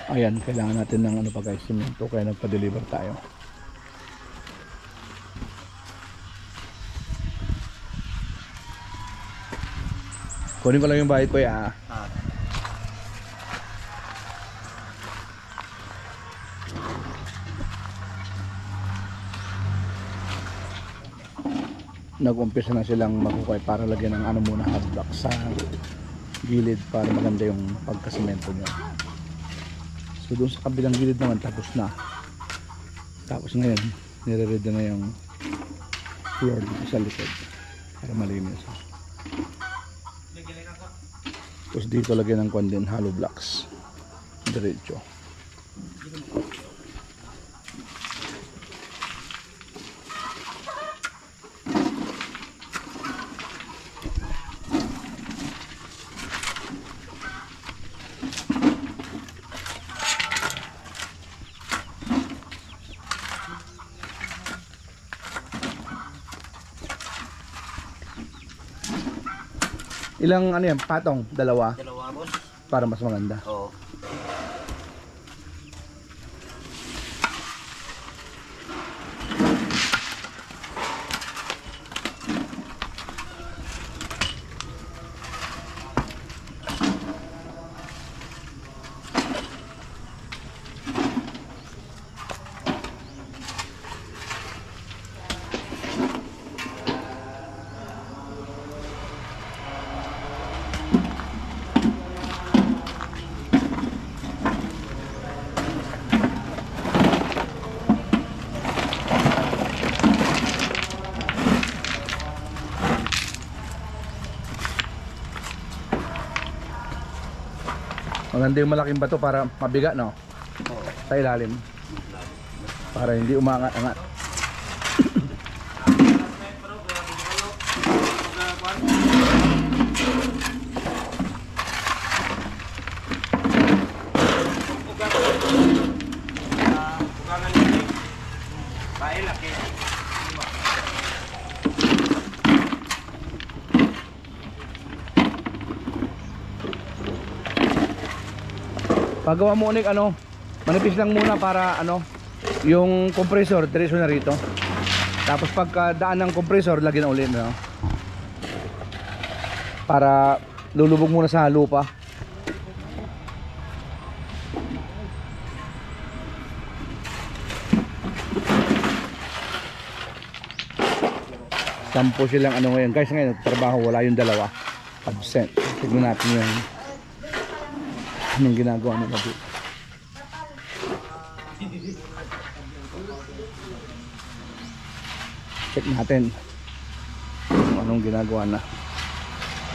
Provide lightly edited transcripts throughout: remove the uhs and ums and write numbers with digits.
Ayan, kailangan natin ng ano pa guys, simento, kaya nagpa-deliver tayo. Kunin ko lang yung bayad ko ya. Nag-umpisa na silang makukay para lagyan ng ano muna, hard block sa gilid para maganda yung pagkasemento nyo. So doon sa kabilang gilid naman tapos na. Tapos ngayon nire-ready na yung floor dito sa likod para malinis. Tapos dito lagyan ng kondin hollow blocks diretso. Ilang ano yan? Patong? Dalawa? Dalawa, boss. Para mas maganda. Oo. Maganda yung malaking bato para mabigat, no? Oo. Sa ilalim. Para hindi umangat-angat. Pagawa mo ulit ano, manipis lang muna para ano, yung compressor diretso na rito. Tapos pagka daan ng compressor, lagyan na ulit, no? Para lulubog muna sa lupa. Sampo silang ano ngayon. Guys, ngayon trabaho, wala yung dalawa. Absent. Tignan natin yung anong ginagawa nila dito. Check natin kung anong ginagawa na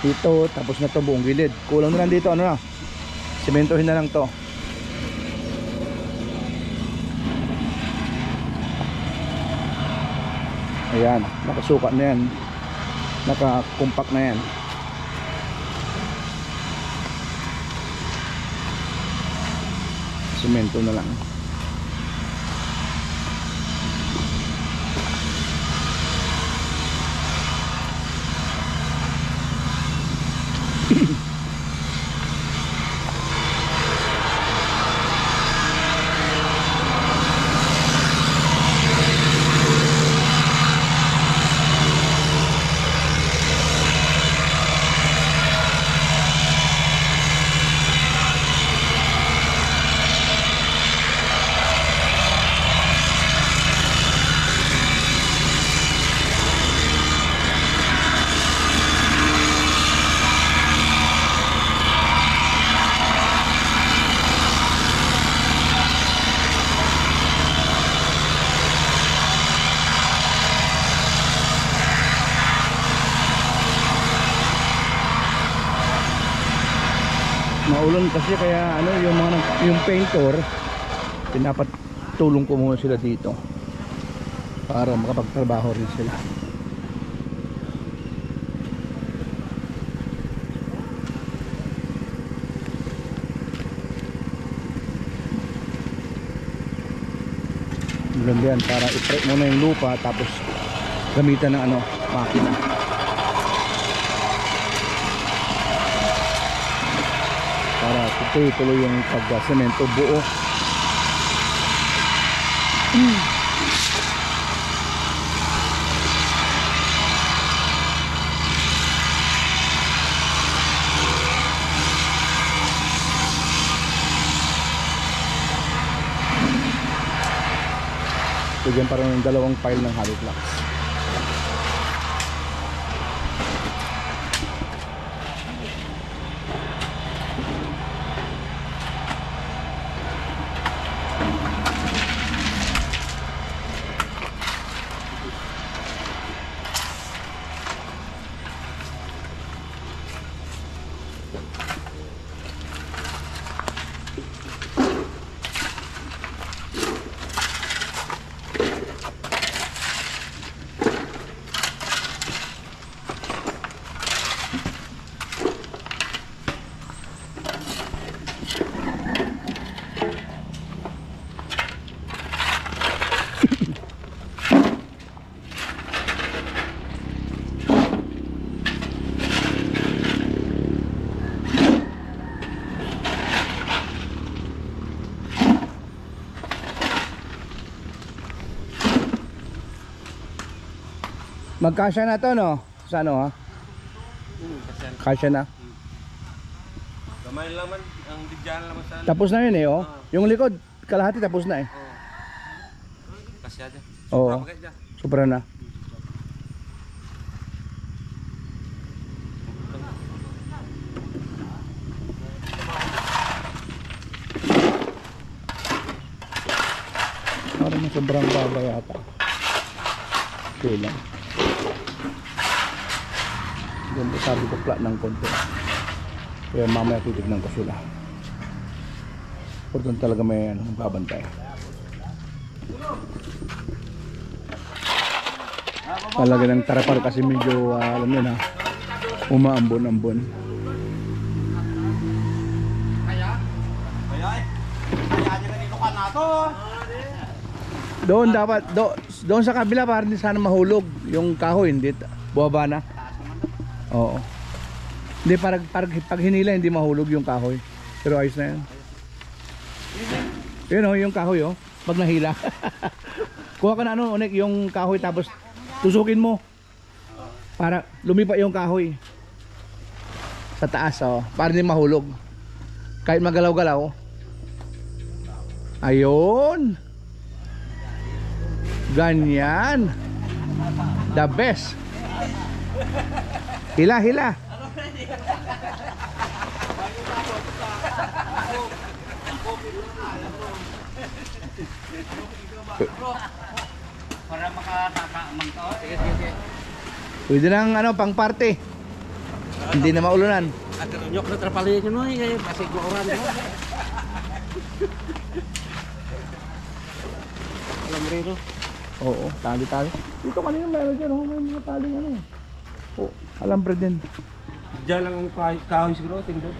dito. Tapos na to buong gilid. Kulang na lang dito, ano na, sementohin na lang to. Ayan, nakasukat na yan, nakakumpak na yan. Semento na lang. Maulan kasi kaya ano, yung painter, pinapatulong ko muna sila dito para makapagtrabaho rin sila. Maganda yan para i-prep muna yung lupa tapos gamitan ng ano, makina. Para tuloy yung pag-semento buo. Bigyan parang yung dalawang pile ng hollow blocks. Magkasya na to, no? Sa ano, ha? Kasya na. Kamay laman, ang digyan laman sa... Tapos na yun eh, oh. Yung likod, kalahati tapos na eh. Kasya dyan. Oo. Sobra na. Parang sobrang baba yata. Okay lang. Ganda, sabi ko flat ng konti. Kaya mamaya titignan ko sila. Importante talaga may babantay. Talaga ng tarapal kasi medyo alam yun ha, umaambon-ambon. Doon dapat doon sa kabila para hindi sana mahulog yung kahoy, hindi buwaba na. Oo. Hindi pag hinila hindi mahulog yung kahoy. Pero ayos na yan. Yun oh, yung kahoy oh, pag nahila. Kuha ka na ano, unik yung kahoy tapos tusukin mo para lumipa yung kahoy sa taas oh, para hindi mahulog. Kahit magalaw-galaw. Ayun. Ganyan. The best. Hila, hila. Para makatakamang ka. Sige, sige. Pwede nang ano, pang party. Hindi na maulunan. At nyok na trapalin nyo no, kasi guoran mo. Alam mo rin. Oo, tali-tali. Dito kanina meron dyan, oh, may mga taling ano. Oh, alambre din. Diyan lang ang kahoy siguro, tingnan.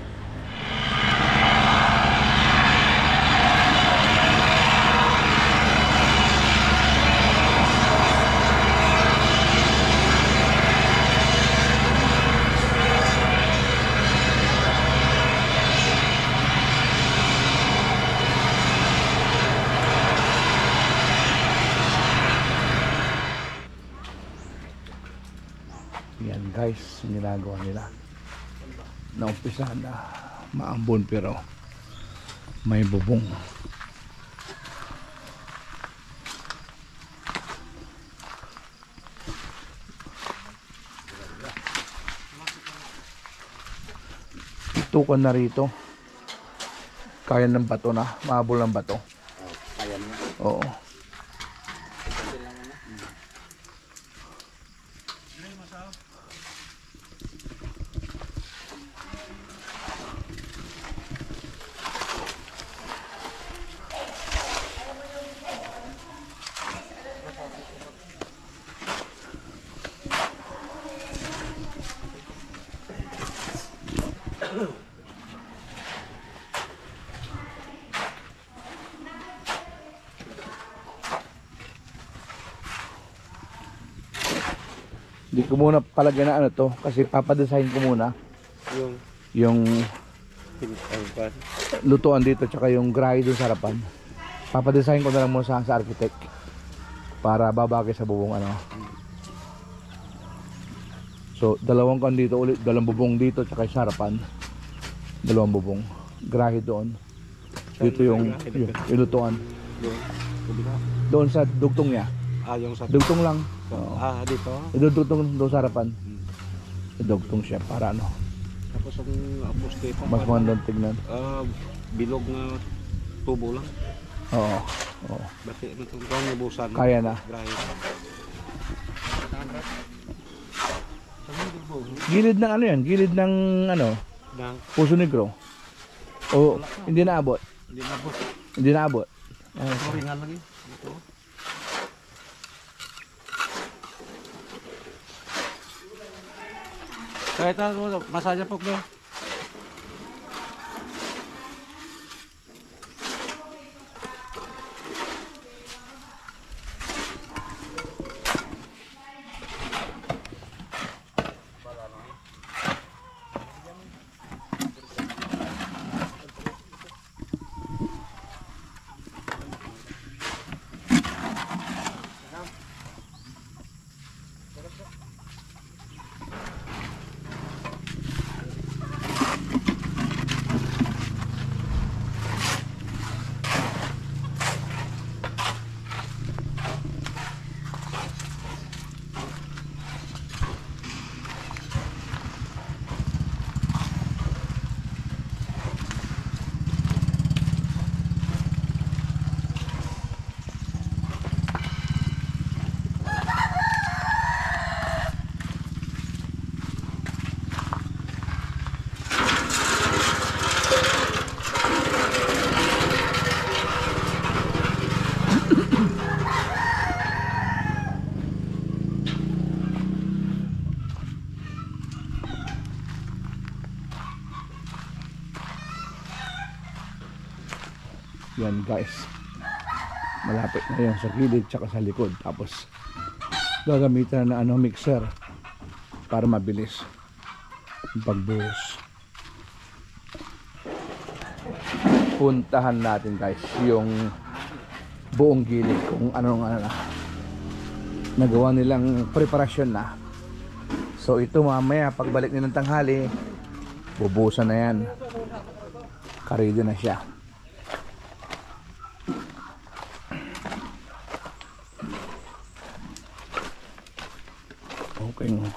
Yan guys, ginagawa nila. Naumpisa na maambon pero may bubong. Tukan na rito. Kaya ng bato na, mahabol ng bato. Kaya mo. Oo. Hindi ko muna palagyan na ano to kasi papadesign ko muna yung lutuan dito tsaka yung grahe doon sa harapan. Papadesign ko na lang muna sa architect para babagay sa bubong ano. So dalawang kan dito ulit, dalawang bubong dito tsaka sa harapan. Dalawang bubong. Grahe doon. Dito yung lutuan. Doon sa dugtong niya. Yung sa Dugtong lang. Oo. dito. Dugtong doon sa harapan. Dugtong siya para ano. Tapos ang poste pa. Mas magandang tignan. Bilog na tubo lang. Oo. Oo. Bati na itong kong nabusan. Kaya na. Grahe. Gilid ng ano yan? Gilid ng ano? Nang Puso Negro. O hindi naabot. hindi na po. Hindi naabot. Sorry nga lang ito. Kahit ako, masaya po ba? Yan guys, malapit na yan sa gilid tsaka sa likod. Tapos gagamitan na ano, mixer para mabilis ang pagbuhos. Puntahan natin guys yung buong gilid kung anong ano na nagawa nilang preparasyon na. So ito mamaya pagbalik nilang tanghali bubuhusan na yan, karido na siya.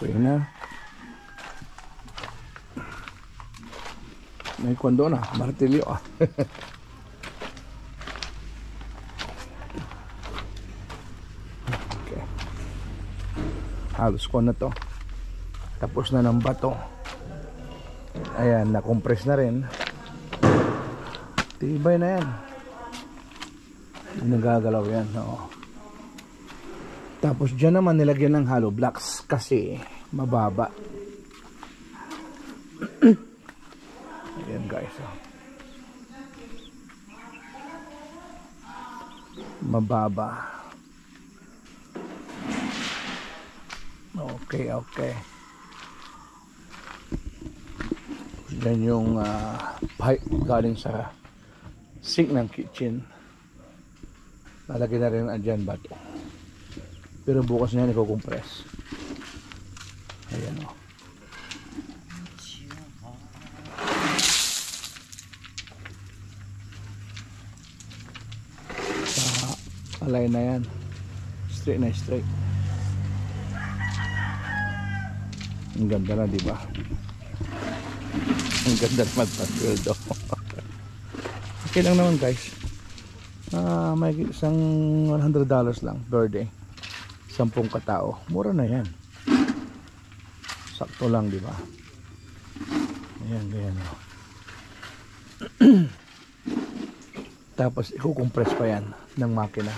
Okay na. May kondo na, martilyo ah. Okay. Halos ko na to. Tapos na ng bato. Ayan, na-compress na rin. Tibay na yan. Nagagalaw yan, oo. Tapos dyan naman nilagyan ng hollow blocks kasi mababa. Ayan guys. Oh. Mababa. Okay. Yan yung pipe galing sa sink ng kitchen. Lalagyan na rin andyan bato. Pero bukas na yan iko-compress. Ayan o. Palay na yan. Straight na straight. Ang ganda na diba? Ang ganda na magpapildo. Okay lang naman guys. May isang $100 lang per day. 10 katao, mura na yan. Sakto lang, di ba? Ayan, ganyan. Tapos i-compress pa yan ng makina.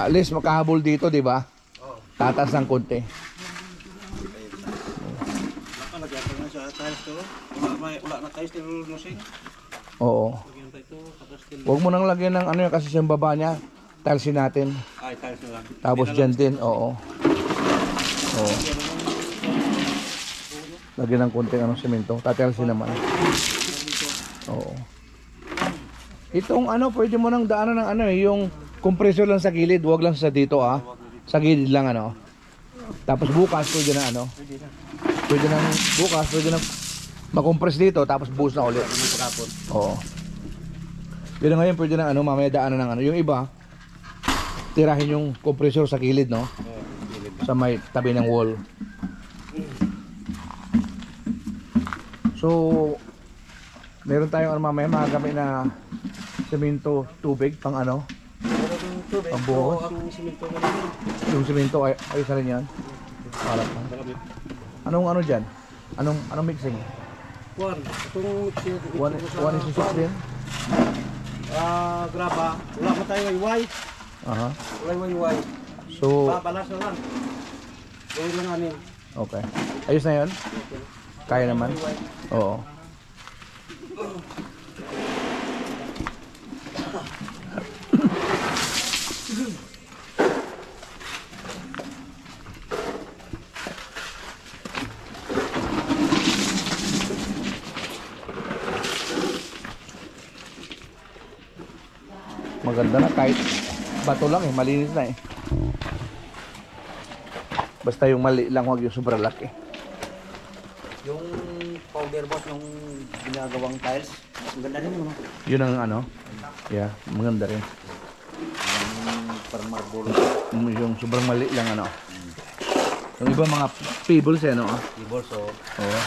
At least makahabol dito, di ba? Tatas ng konti. Wala na tayo steel nosing. Oo. Huwag mo nang lagyan ng ano yan kasi sa baba niya tilesin natin. Ay, tiles na lang. Tapos dyan din, oo. Oo. Lagyan ng konting anong semento. Tatilesin naman. Oo. Itong ano, pwede mo nang daanan ng ano eh, yung compressor lang sa gilid, wag lang sa dito ah. Sa gilid lang ano. Tapos bukas pwede na ano. Pwede nang bukas, pwede nang makompress dito tapos buhos na ulit. Oo. Pero ngayon pwede na ano, mamaya daanan ng ano. Yung iba, tirahin yung compressor sa gilid, no? Sa may tabi ng wall. So, meron tayong ano mamaya magagamit na semento, tubig, pang ano? Ang buhos. Ang simento na lang. Yung semento, ayos na rin yan. Para pa. Anong ano dyan? Anong mixing? Kuwan, itong mixer. 1:6 din? Graba. Wala pa tayo iway. Aha. Wala iway. So, Balas na lang. Gawin lang anin. okay. Ayos na yun? Kaya naman? Oo. Maganda na kahit bato lang eh, malinis na eh. Basta yung mali lang, huwag yung sobrang laki. Yung powder boss yung ginagawang tiles, ang ganda rin yun. Yun ang ano? Yeah, maganda rin. Parang marble. Yung sobrang mali lang ano. Yung iba mga pebbles eh no? Table so. Oo.